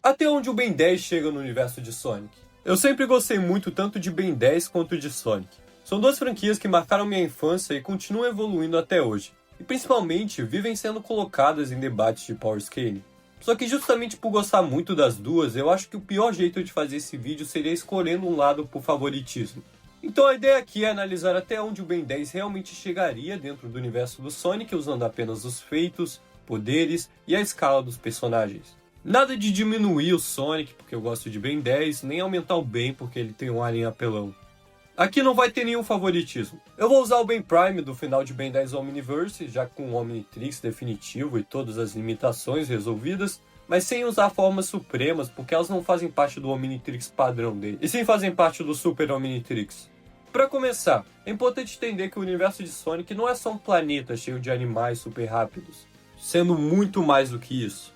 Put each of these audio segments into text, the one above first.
Até onde o Ben 10 chega no universo de Sonic? Eu sempre gostei muito tanto de Ben 10 quanto de Sonic. São duas franquias que marcaram minha infância e continuam evoluindo até hoje. E principalmente, vivem sendo colocadas em debates de power scaling. Só que justamente por gostar muito das duas, eu acho que o pior jeito de fazer esse vídeo seria escolhendo um lado por favoritismo. Então a ideia aqui é analisar até onde o Ben 10 realmente chegaria dentro do universo do Sonic usando apenas os feitos, poderes e a escala dos personagens. Nada de diminuir o Sonic porque eu gosto de Ben 10, nem aumentar o Ben porque ele tem um alien apelão. Aqui não vai ter nenhum favoritismo. Eu vou usar o Ben Prime do final de Ben 10 Omniverse, já com o Omnitrix definitivo e todas as limitações resolvidas, mas sem usar formas supremas, porque elas não fazem parte do Omnitrix padrão dele, e sim fazem parte do Super Omnitrix. Para começar, é importante entender que o universo de Sonic não é só um planeta cheio de animais super rápidos, sendo muito mais do que isso.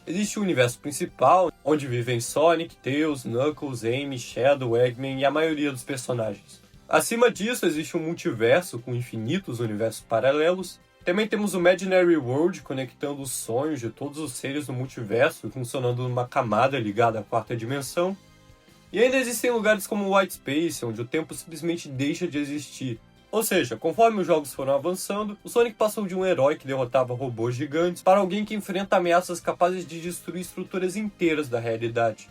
Existe o universo principal, onde vivem Sonic, Tails, Knuckles, Amy, Shadow, Eggman e a maioria dos personagens. Acima disso, existe um multiverso com infinitos universos paralelos. Também temos o Imaginary World, conectando os sonhos de todos os seres do multiverso, funcionando numa camada ligada à quarta dimensão. E ainda existem lugares como o White Space, onde o tempo simplesmente deixa de existir. Ou seja, conforme os jogos foram avançando, o Sonic passou de um herói que derrotava robôs gigantes para alguém que enfrenta ameaças capazes de destruir estruturas inteiras da realidade.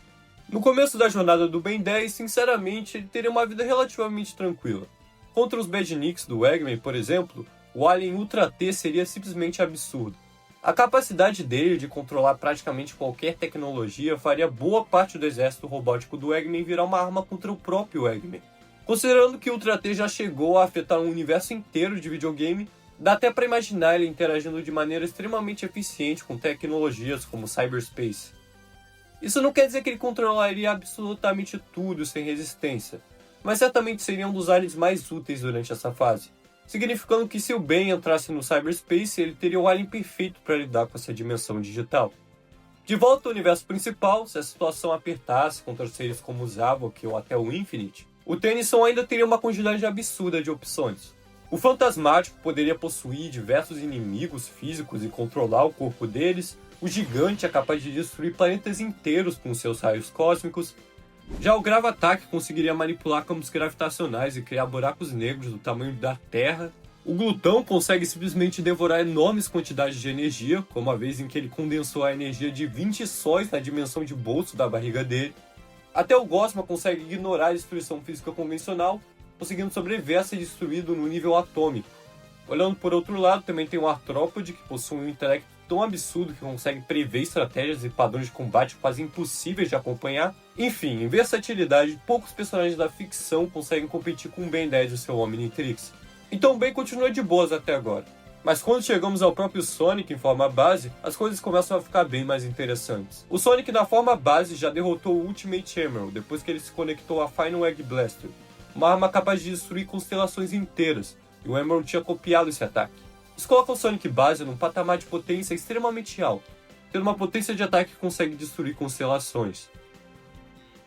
No começo da jornada do Ben 10, sinceramente, ele teria uma vida relativamente tranquila. Contra os Badniks do Eggman, por exemplo, o Alien Ultra T seria simplesmente absurdo. A capacidade dele de controlar praticamente qualquer tecnologia faria boa parte do exército robótico do Eggman virar uma arma contra o próprio Eggman. Considerando que o Ultra T já chegou a afetar um universo inteiro de videogame, dá até para imaginar ele interagindo de maneira extremamente eficiente com tecnologias como Cyberspace. Isso não quer dizer que ele controlaria absolutamente tudo sem resistência, mas certamente seria um dos aliens mais úteis durante essa fase, significando que se o Ben entrasse no Cyberspace, ele teria o alien perfeito para lidar com essa dimensão digital. De volta ao universo principal, se a situação apertasse contra seres como o Zavok ou até o Infinite, o Tennyson ainda teria uma quantidade absurda de opções. O Fantasmático poderia possuir diversos inimigos físicos e controlar o corpo deles, o Gigante é capaz de destruir planetas inteiros com seus raios cósmicos, já o Gravatac conseguiria manipular campos gravitacionais e criar buracos negros do tamanho da Terra, o Glutão consegue simplesmente devorar enormes quantidades de energia, como a vez em que ele condensou a energia de 20 sóis na dimensão de bolso da barriga dele. Até o Gosma consegue ignorar a destruição física convencional, conseguindo sobreviver a ser destruído no nível atômico. Olhando por outro lado, também tem o Arthropod, que possui um intelecto tão absurdo que consegue prever estratégias e padrões de combate quase impossíveis de acompanhar. Enfim, em versatilidade, poucos personagens da ficção conseguem competir com o Ben 10 e seu Omnitrix. Então o Ben continua de boas até agora. Mas quando chegamos ao próprio Sonic em forma base, as coisas começam a ficar bem mais interessantes. O Sonic na forma base já derrotou o Ultimate Emerald depois que ele se conectou a Final Egg Blaster, uma arma capaz de destruir constelações inteiras, e o Emerald tinha copiado esse ataque. Isso coloca o Sonic base num patamar de potência extremamente alto, tendo uma potência de ataque que consegue destruir constelações.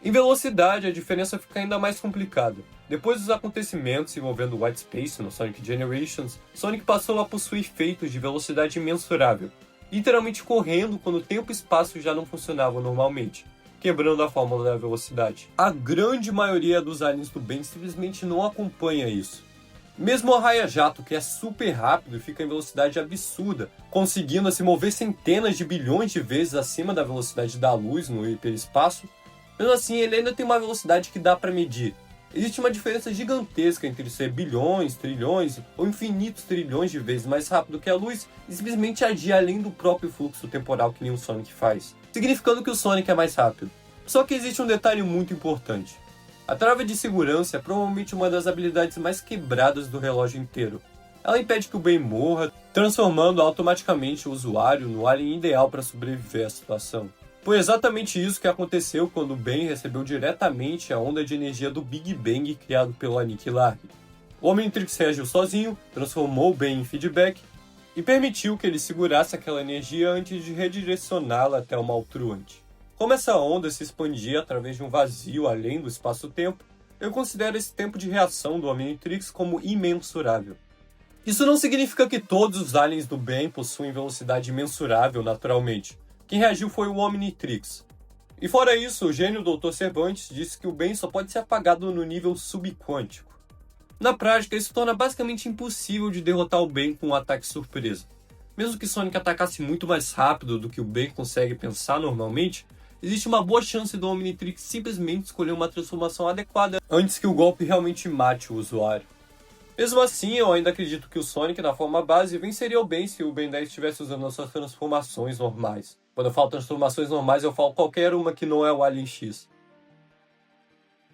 Em velocidade, a diferença fica ainda mais complicada. Depois dos acontecimentos envolvendo o White Space no Sonic Generations, Sonic passou a possuir feitos de velocidade imensurável, literalmente correndo quando o tempo e espaço já não funcionavam normalmente, quebrando a fórmula da velocidade. A grande maioria dos aliens do Ben simplesmente não acompanha isso. Mesmo o Arraia Jato, que é super rápido e fica em velocidade absurda, conseguindo se mover centenas de bilhões de vezes acima da velocidade da luz no hiperespaço, mesmo assim ele ainda tem uma velocidade que dá para medir. Existe uma diferença gigantesca entre ser bilhões, trilhões ou infinitos trilhões de vezes mais rápido que a luz e simplesmente agir além do próprio fluxo temporal que nem o Sonic faz, significando que o Sonic é mais rápido. Só que existe um detalhe muito importante. A trava de segurança é provavelmente uma das habilidades mais quebradas do relógio inteiro. Ela impede que o Ben morra, transformando automaticamente o usuário no alien ideal para sobreviver à situação. Foi exatamente isso que aconteceu quando o Ben recebeu diretamente a onda de energia do Big Bang criado pelo Aniquilar. O Omnitrix reagiu sozinho, transformou o Ben em feedback e permitiu que ele segurasse aquela energia antes de redirecioná-la até o Maltruant. Como essa onda se expandia através de um vazio além do espaço-tempo, eu considero esse tempo de reação do Omnitrix como imensurável. Isso não significa que todos os aliens do Ben possuem velocidade imensurável naturalmente. Quem reagiu foi o Omnitrix. E fora isso, o gênio Dr. Cervantes disse que o bem só pode ser apagado no nível subquântico. Na prática, isso torna basicamente impossível de derrotar o bem com um ataque surpresa. Mesmo que Sonic atacasse muito mais rápido do que o bem consegue pensar normalmente, existe uma boa chance do Omnitrix simplesmente escolher uma transformação adequada antes que o golpe realmente mate o usuário. Mesmo assim, eu ainda acredito que o Sonic, na forma base, venceria o Ben se o Ben 10 estivesse usando as suas transformações normais. Quando eu falo transformações normais, eu falo qualquer uma que não é o Alien X.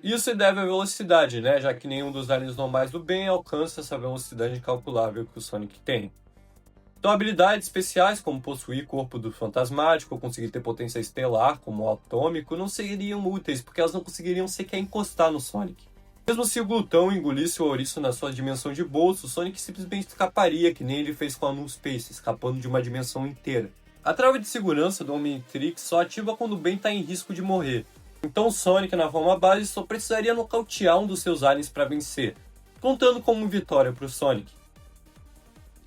Isso se deve à velocidade, né? Já que nenhum dos aliens normais do Ben alcança essa velocidade incalculável que o Sonic tem. Então, habilidades especiais, como possuir corpo do fantasmático ou conseguir ter potência estelar, como o atômico, não seriam úteis, porque elas não conseguiriam sequer encostar no Sonic. Mesmo se o glutão engolisse o ouriço na sua dimensão de bolso, o Sonic simplesmente escaparia, que nem ele fez com a Nullspace, escapando de uma dimensão inteira. A trava de segurança do Omnitrix só ativa quando o Ben está em risco de morrer. Então o Sonic, na forma base, só precisaria nocautear um dos seus aliens para vencer, contando como vitória para o Sonic.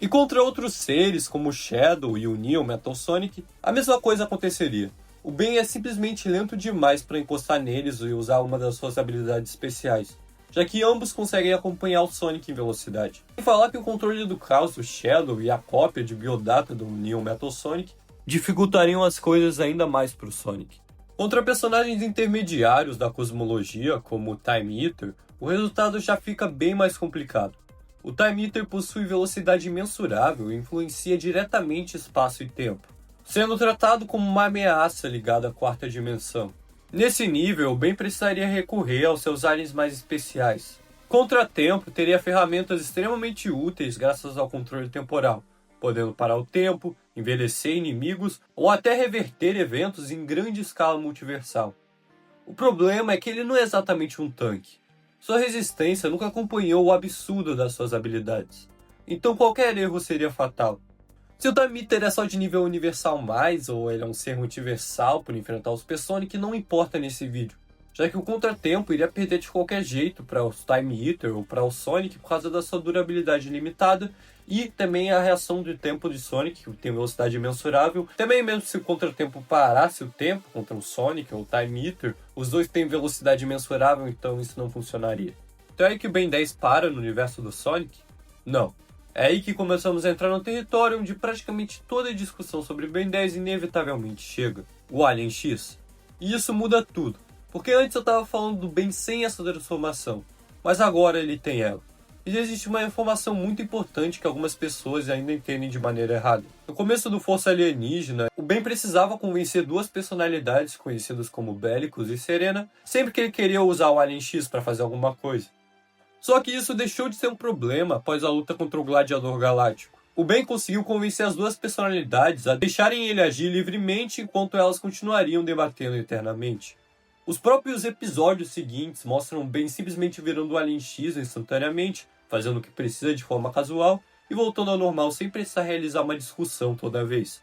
E contra outros seres, como o Shadow e o Neo Metal Sonic, a mesma coisa aconteceria. O Ben é simplesmente lento demais para encostar neles e usar uma das suas habilidades especiais, já que ambos conseguem acompanhar o Sonic em velocidade. Sem falar que o controle do caos do Shadow e a cópia de biodata do Neo Metal Sonic dificultariam as coisas ainda mais para o Sonic. Contra personagens intermediários da cosmologia, como o Time Eater, o resultado já fica bem mais complicado. O Time Eater possui velocidade imensurável e influencia diretamente espaço e tempo, sendo tratado como uma ameaça ligada à quarta dimensão. Nesse nível, o Ben precisaria recorrer aos seus aliens mais especiais. Contratempo teria ferramentas extremamente úteis graças ao controle temporal, podendo parar o tempo, envelhecer inimigos ou até reverter eventos em grande escala multiversal. O problema é que ele não é exatamente um tanque. Sua resistência nunca acompanhou o absurdo das suas habilidades, então qualquer erro seria fatal. Se o Time Eater é só de nível universal mais, ou ele é um ser multiversal por enfrentar os P-Sonic, não importa nesse vídeo, já que o contratempo iria perder de qualquer jeito para os Time Eater ou para o Sonic por causa da sua durabilidade limitada e também a reação do tempo de Sonic, que tem velocidade imensurável. Também mesmo se o contratempo parasse o tempo contra o Sonic ou o Time Eater, os dois têm velocidade imensurável, então isso não funcionaria. Então é aí que o Ben 10 para no universo do Sonic? Não. É aí que começamos a entrar no território onde praticamente toda a discussão sobre Ben 10 inevitavelmente chega. O Alien X. E isso muda tudo. Porque antes eu estava falando do Ben sem essa transformação, mas agora ele tem ela. E existe uma informação muito importante que algumas pessoas ainda entendem de maneira errada. No começo do Força Alienígena, o Ben precisava convencer duas personalidades conhecidas como Bellicus e Serena sempre que ele queria usar o Alien X para fazer alguma coisa. Só que isso deixou de ser um problema após a luta contra o Gladiador Galáctico. O Ben conseguiu convencer as duas personalidades a deixarem ele agir livremente enquanto elas continuariam debatendo eternamente. Os próprios episódios seguintes mostram o Ben simplesmente virando o Alien X instantaneamente, fazendo o que precisa de forma casual e voltando ao normal sem precisar realizar uma discussão toda vez.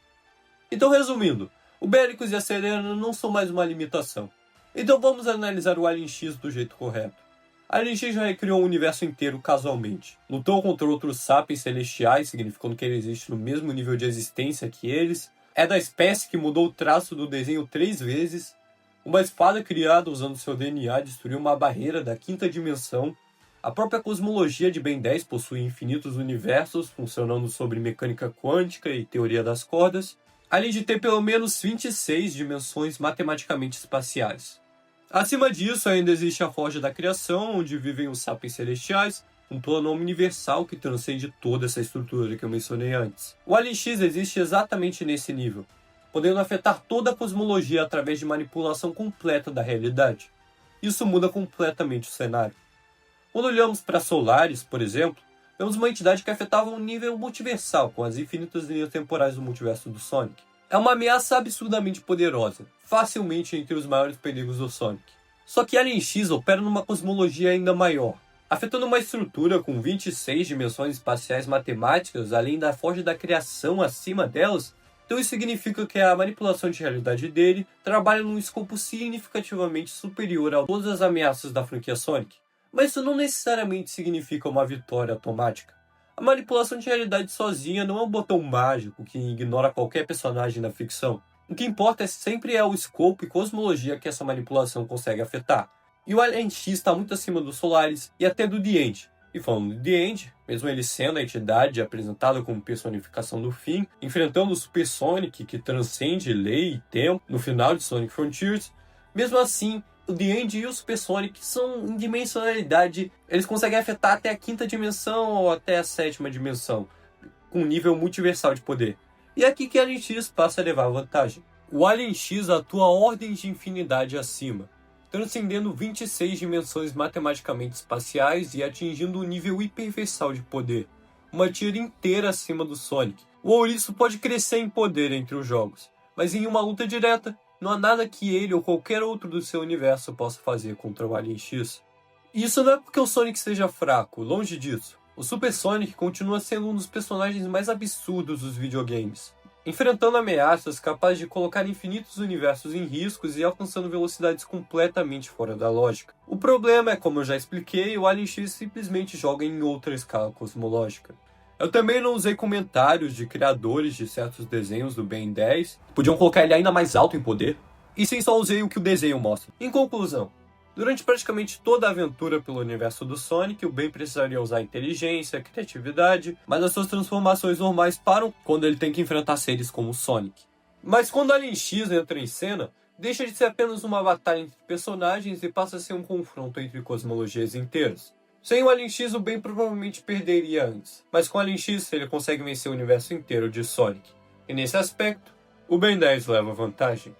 Então, resumindo, o Bellicus e a Serena não são mais uma limitação. Então vamos analisar o Alien X do jeito correto. Alien X já recriou o universo inteiro casualmente. Lutou contra outros sapiens celestiais, significando que ele existe no mesmo nível de existência que eles. É da espécie que mudou o traço do desenho 3 vezes. Uma espada criada usando seu DNA destruiu uma barreira da quinta dimensão. A própria cosmologia de Ben 10 possui infinitos universos, funcionando sobre mecânica quântica e teoria das cordas, além de ter pelo menos 26 dimensões matematicamente espaciais. Acima disso, ainda existe a Forja da Criação, onde vivem os sapiens celestiais, um plano universal que transcende toda essa estrutura que eu mencionei antes. O Alien X existe exatamente nesse nível, podendo afetar toda a cosmologia através de manipulação completa da realidade. Isso muda completamente o cenário. Quando olhamos para Solaris, por exemplo, vemos uma entidade que afetava um nível multiversal, com as infinitas linhas temporais do multiverso do Sonic. É uma ameaça absurdamente poderosa, facilmente entre os maiores perigos do Sonic. Só que Alien X opera numa cosmologia ainda maior, afetando uma estrutura com 26 dimensões espaciais matemáticas, além da Forja da Criação acima delas. Então isso significa que a manipulação de realidade dele trabalha num escopo significativamente superior a todas as ameaças da franquia Sonic. Mas isso não necessariamente significa uma vitória automática. A manipulação de realidade sozinha não é um botão mágico que ignora qualquer personagem da ficção. O que importa sempre é o escopo e cosmologia que essa manipulação consegue afetar. E o Alien X está muito acima dos Solaris e até do The End. E falando do The End, mesmo ele sendo a entidade apresentada como personificação do fim, enfrentando o Super Sonic que transcende lei e tempo no final de Sonic Frontiers, mesmo assim, o The End e o Super Sonic são em dimensionalidade, eles conseguem afetar até a quinta dimensão ou até a sétima dimensão, com um nível multiversal de poder. E é aqui que Alien X passa a levar vantagem. O Alien X atua ordens de infinidade acima, transcendendo 26 dimensões matematicamente espaciais e atingindo um nível hiperversal de poder, uma tier inteira acima do Sonic. O ouriço pode crescer em poder entre os jogos, mas em uma luta direta, não há nada que ele ou qualquer outro do seu universo possa fazer contra o Alien X. E isso não é porque o Sonic seja fraco, longe disso. O Super Sonic continua sendo um dos personagens mais absurdos dos videogames, enfrentando ameaças capazes de colocar infinitos universos em riscos e alcançando velocidades completamente fora da lógica. O problema é, como eu já expliquei, o Alien X simplesmente joga em outra escala cosmológica. Eu também não usei comentários de criadores de certos desenhos do Ben 10, podiam colocar ele ainda mais alto em poder, e sim só usei o que o desenho mostra. Em conclusão, durante praticamente toda a aventura pelo universo do Sonic, o Ben precisaria usar inteligência, criatividade, mas as suas transformações normais param quando ele tem que enfrentar seres como o Sonic. Mas quando Alien X entra em cena, deixa de ser apenas uma batalha entre personagens e passa a ser um confronto entre cosmologias inteiras. Sem o Alien X, o Ben provavelmente perderia antes, mas com o Alien X ele consegue vencer o universo inteiro de Sonic. E nesse aspecto, o Ben 10 leva vantagem.